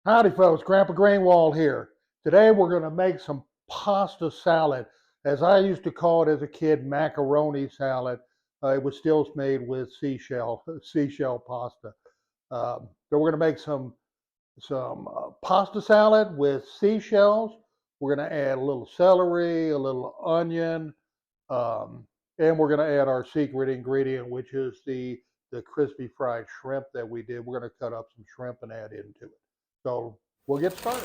Howdy folks, Grandpa Greenwald here. Today we're going to make some pasta salad. As I used to call it as a kid, macaroni salad. It was still made with seashell pasta. So we're going to make some pasta salad with seashells. We're going to add a little celery, a little onion, and we're going to add our secret ingredient, which is the crispy fried shrimp that we did. We're going to cut up some shrimp and add into it. So we'll get started.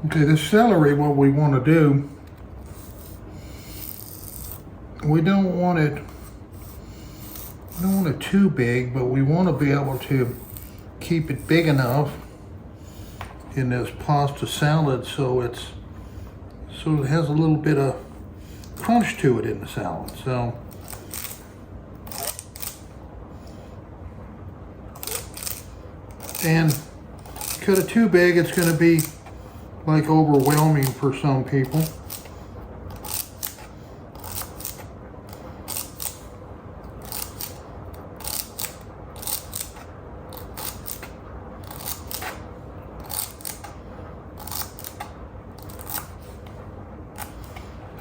Okay, the celery, what we want to do, we don't want it too big, but we want to be able to keep it big enough in this pasta salad so it has a little bit of crunch to it in the salad. So and cut it too big, it's going to be like overwhelming for some people.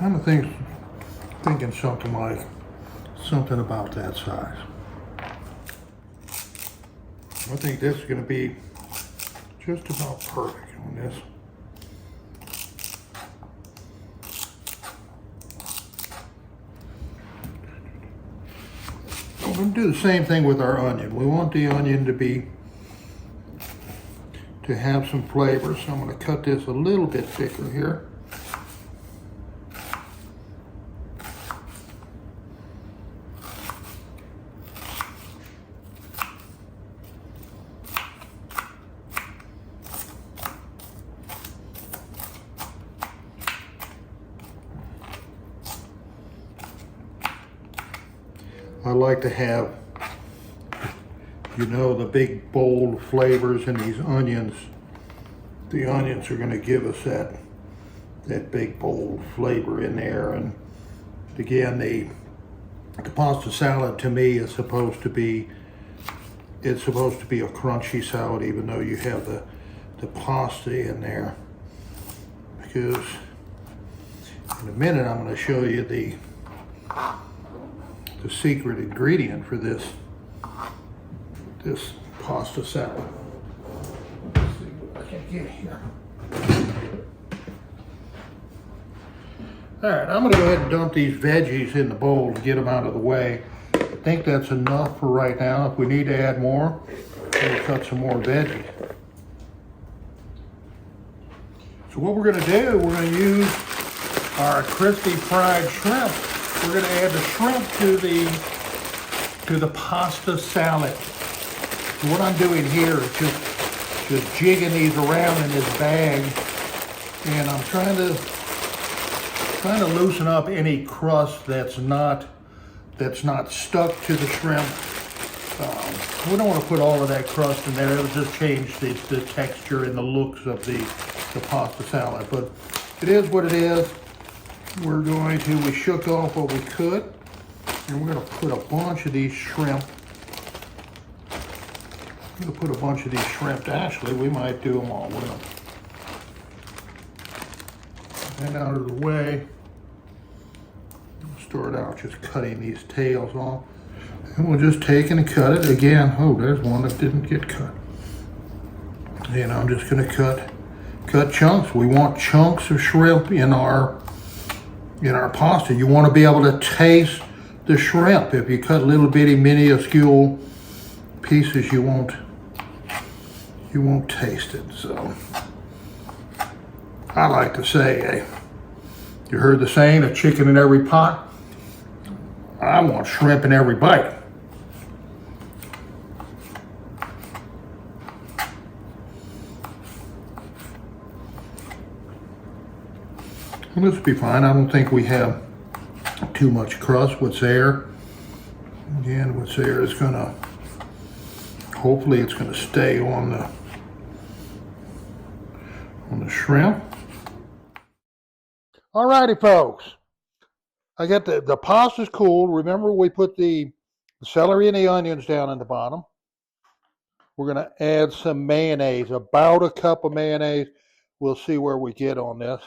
I'm thinking something about that size. I think this is going to be just about perfect on this. We're going to do the same thing with our onion. We want the onion to have some flavor, so I'm going to cut this a little bit thicker here. I like to have, the big bold flavors in these onions. The onions are going to give us that big bold flavor in there. And again, the pasta salad to me is supposed to be a crunchy salad, even though you have the pasta in there. Because in a minute I'm going to show you the secret ingredient for this pasta salad. Let's see what I can get here. All right, I'm going to go ahead and dump these veggies in the bowl to get them out of the way. I think that's enough for right now. If we need to add more, we'll cut some more veggies. So what we're going to do, we're going to use our crispy fried shrimp. We're going to add the shrimp to the pasta salad. So what I'm doing here is just jigging these around in this bag, and I'm trying to loosen up any crust that's not stuck to the shrimp. We don't want to put all of that crust in there. It'll just change the texture and the looks of the pasta salad. But it is what it is. We shook off what we could, and we're going to put a bunch of these shrimp. Actually, we might do them all. We're going to get out of the way. Start out just cutting these tails off. And we'll just take and cut it again. Oh, there's one that didn't get cut. And I'm just going to cut chunks. We want chunks of shrimp in our pasta. You want to be able to taste the shrimp. If you cut little bitty minuscule pieces, you won't you won't taste it. So I like to say, you heard the saying, a chicken in every pot. I want shrimp in every bite. And this will be fine. I don't think we have too much crust. What's there? Again, what's there is gonna, hopefully it's gonna stay on the shrimp. Alrighty, folks. I got the pasta's cool. Remember, we put the celery and the onions down in the bottom. We're gonna add some mayonnaise, about a cup of mayonnaise. We'll see where we get on this.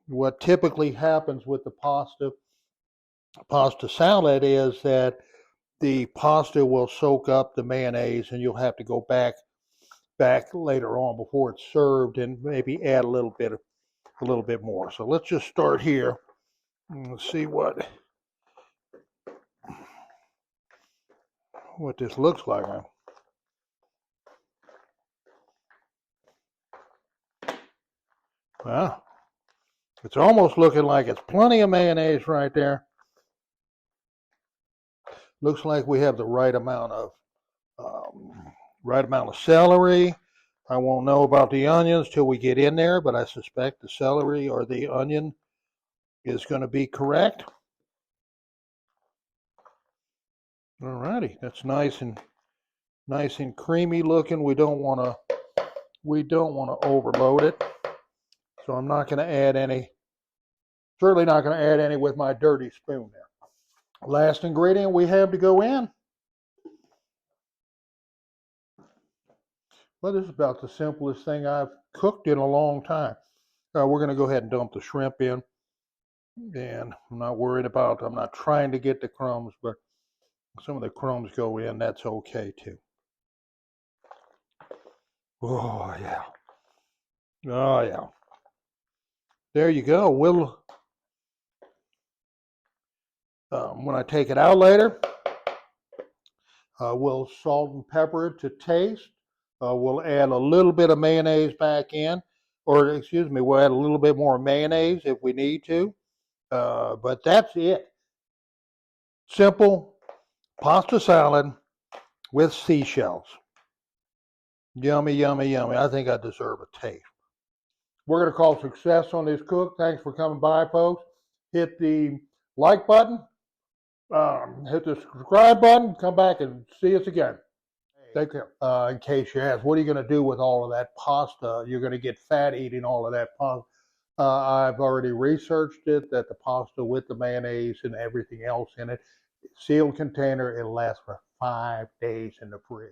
What typically happens with the pasta salad is that the pasta will soak up the mayonnaise, and you'll have to go back later on before it's served and maybe add a little bit more. So let's just start here and see what this looks like. Well, it's almost looking like it's plenty of mayonnaise right there. Looks like we have the right amount of celery. I won't know about the onions till we get in there, but I suspect the celery or the onion is going to be correct. Alrighty, that's nice and creamy looking. We don't want to overload it, so I'm not going to add any. Certainly not going to add any with my dirty spoon there. Last ingredient we have to go in. Well, this is about the simplest thing I've cooked in a long time. We're going to go ahead and dump the shrimp in. And I'm not trying to get the crumbs, but some of the crumbs go in. That's okay too. Oh, yeah. Oh, yeah. There you go. When I take it out later, we'll salt and pepper it to taste. We'll add a little bit of mayonnaise back in, or excuse me, we'll add a little bit more mayonnaise if we need to. But that's it. Simple pasta salad with seashells. Yummy, yummy, yummy. I think I deserve a taste. We're going to call success on this cook. Thanks for coming by, folks. Hit the like button. Hit the subscribe button. Come back and see us again. Take care. In case you ask, what are you going to do with all of that pasta? You're going to get fat eating all of that pasta. I've already researched it, that the pasta with the mayonnaise and everything else in it, sealed container, it'll last for 5 days in the fridge.